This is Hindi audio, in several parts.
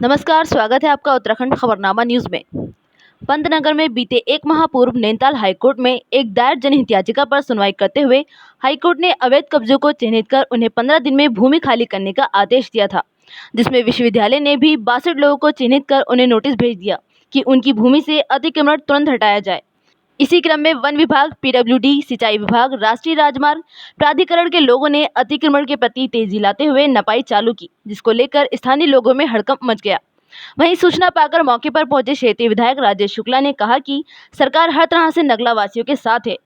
नमस्कार, स्वागत है आपका उत्तराखंड खबरनामा न्यूज में। पंतनगर में बीते एक माह पूर्व नैनीताल हाईकोर्ट में एक दायर जनहित याचिका पर सुनवाई करते हुए हाईकोर्ट ने अवैध कब्जों को चिन्हित कर उन्हें 15 दिन में भूमि खाली करने का आदेश दिया था, जिसमें विश्वविद्यालय ने भी 62 लोगों को चिन्हित कर उन्हें नोटिस भेज दिया कि उनकी भूमि से अतिक्रमण तुरंत हटाया जाए। इसी क्रम में वन विभाग, पीडब्ल्यूडी, सिंचाई विभाग, राष्ट्रीय राजमार्ग प्राधिकरण के लोगों ने अतिक्रमण के प्रति तेजी लाते हुए नपाई चालू की, जिसको लेकर स्थानीय लोगों में हड़कंप मच गया। वहीं सूचना पाकर मौके पर पहुंचे क्षेत्रीय विधायक राजेश शुक्ला ने कहा कि सरकार हर तरह से नगला वासियों के साथ है।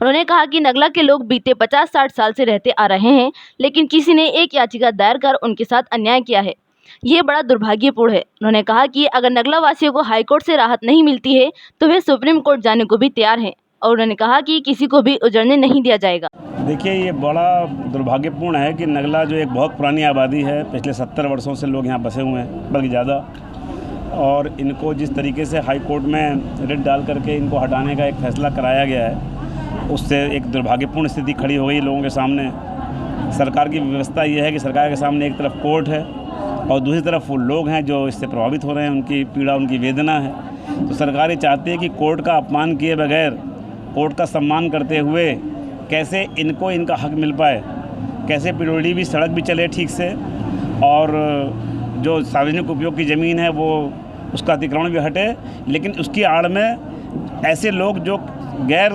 उन्होंने कहा कि नगला के लोग बीते 50-60 साल से रहते आ रहे हैं, लेकिन किसी ने एक याचिका दायर कर उनके साथ अन्याय किया है। ये बड़ा दुर्भाग्यपूर्ण है। उन्होंने कहा कि अगर नगला वासियों को हाईकोर्ट से राहत नहीं मिलती है तो वे सुप्रीम कोर्ट जाने को भी तैयार हैं, और उन्होंने कहा कि किसी को भी उजड़ने नहीं दिया जाएगा। देखिए, ये बड़ा दुर्भाग्यपूर्ण है कि नगला जो एक बहुत पुरानी आबादी है, पिछले 70 वर्षों से लोग यहाँ बसे हुए हैं, बल्कि ज़्यादा, और इनको जिस तरीके से हाई कोर्ट में रिट डाल करके इनको हटाने का एक फैसला कराया गया है, उससे एक दुर्भाग्यपूर्ण स्थिति खड़ी हो गई लोगों के सामने। सरकार की व्यवस्था ये है कि सरकार के सामने एक तरफ कोर्ट है और दूसरी तरफ वो लोग हैं जो इससे प्रभावित हो रहे हैं, उनकी पीड़ा, उनकी वेदना है। तो सरकार ये चाहती है कि कोर्ट का अपमान किए बगैर, कोर्ट का सम्मान करते हुए कैसे इनको इनका हक मिल पाए, कैसे पिरोड़ी भी सड़क भी चले ठीक से, और जो सार्वजनिक उपयोग की ज़मीन है वो उसका अतिक्रमण भी हटे, लेकिन उसकी आड़ में ऐसे लोग जो गैर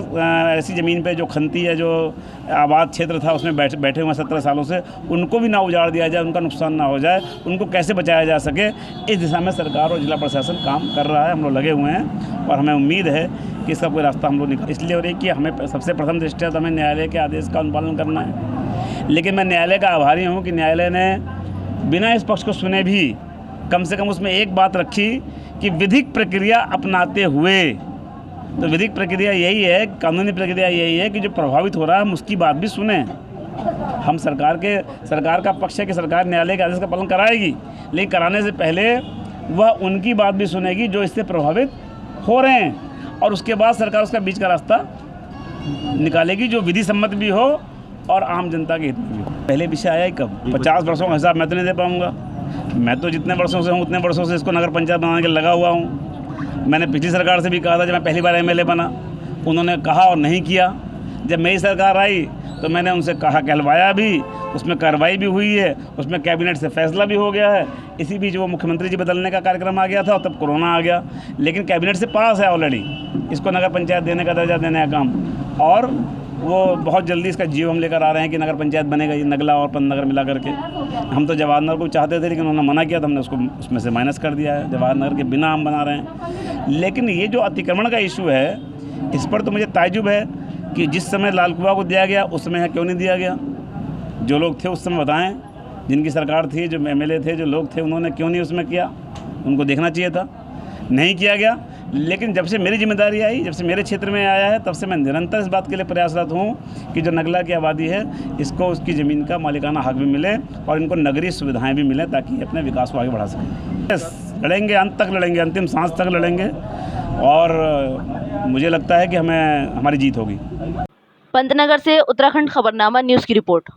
ऐसी ज़मीन पे जो खनती है, जो आबाद क्षेत्र था उसमें बैठे हुए 17 सालों से, उनको भी ना उजाड़ दिया जाए, उनका नुकसान ना हो जाए, उनको कैसे बचाया जा सके, इस दिशा में सरकार और जिला प्रशासन काम कर रहा है। हम लोग लगे हुए हैं और हमें उम्मीद है कि इसका कोई रास्ता हम लोग निकाल। इसलिए हो रही कि हमें सबसे प्रथम दृष्टया तो हमें न्यायालय के आदेश का अनुपालन करना है, लेकिन मैं न्यायालय का आभारी हूँ कि न्यायालय ने बिना इस पक्ष को सुने भी कम से कम उसमें एक बात रखी कि विधिक प्रक्रिया अपनाते हुए, तो विधिक प्रक्रिया यही है, कानूनी प्रक्रिया यही है कि जो प्रभावित हो रहा है हम उसकी बात भी सुने। हम सरकार का पक्ष है कि सरकार न्यायालय के आदेश का पालन कराएगी, लेकिन कराने से पहले वह उनकी बात भी सुनेगी जो इससे प्रभावित हो रहे हैं, और उसके बाद सरकार उसका बीच का रास्ता निकालेगी जो विधि सम्मत भी हो और आम जनता के हित में भी हो। पहले विषय आया ही कब? 50 वर्षों का हिसाब मैं तो नहीं दे पाऊँगा। मैं तो जितने वर्षों से हूँ उतने वर्षों से इसको नगर पंचायत बनाने के लगा हुआ हूँ। मैंने पिछली सरकार से भी कहा था, जब मैं पहली बार एमएलए बना, उन्होंने कहा और नहीं किया। जब मेरी सरकार आई तो मैंने उनसे कहा, कहलवाया भी, उसमें कार्रवाई भी हुई है, उसमें कैबिनेट से फैसला भी हो गया है। इसी बीच वो मुख्यमंत्री जी बदलने का कार्यक्रम आ गया था और तब कोरोना आ गया, लेकिन कैबिनेट से पास है ऑलरेडी इसको नगर पंचायत देने का दर्जा देने का काम, और वो बहुत जल्दी इसका जीव हम लेकर आ रहे हैं कि नगर पंचायत बनेगा, ये नगला और पंतनगर मिला करके। हम तो जवाहर नगर को चाहते थे, लेकिन उन्होंने मना किया तो हमने उसको उसमें से माइनस कर दिया है। जवाहर नगर के बिना हम बना रहे हैं। लेकिन ये जो अतिक्रमण का इशू है, इस पर तो मुझे ताज्जुब है कि जिस समय लाल कुआं को दिया गया उस समय क्यों नहीं दिया गया। जो लोग थे उस समय बताएं, जिनकी सरकार थी, जो एमएलए थे, जो लोग थे, उन्होंने क्यों नहीं उसमें किया? उनको देखना चाहिए था, नहीं किया गया। लेकिन जब से मेरी जिम्मेदारी आई, जब से मेरे क्षेत्र में आया है, तब से मैं निरंतर इस बात के लिए प्रयासरत हूँ कि जो नगला की आबादी है इसको उसकी ज़मीन का मालिकाना हक भी मिले और इनको नगरीय सुविधाएं भी मिलें, ताकि अपने विकास को आगे बढ़ा सकें। लड़ेंगे, अंत तक लड़ेंगे, अंतिम सांस तक लड़ेंगे, और मुझे लगता है कि हमारी जीत होगी। पंतनगर से उत्तराखंड खबरनामा न्यूज़ की रिपोर्ट।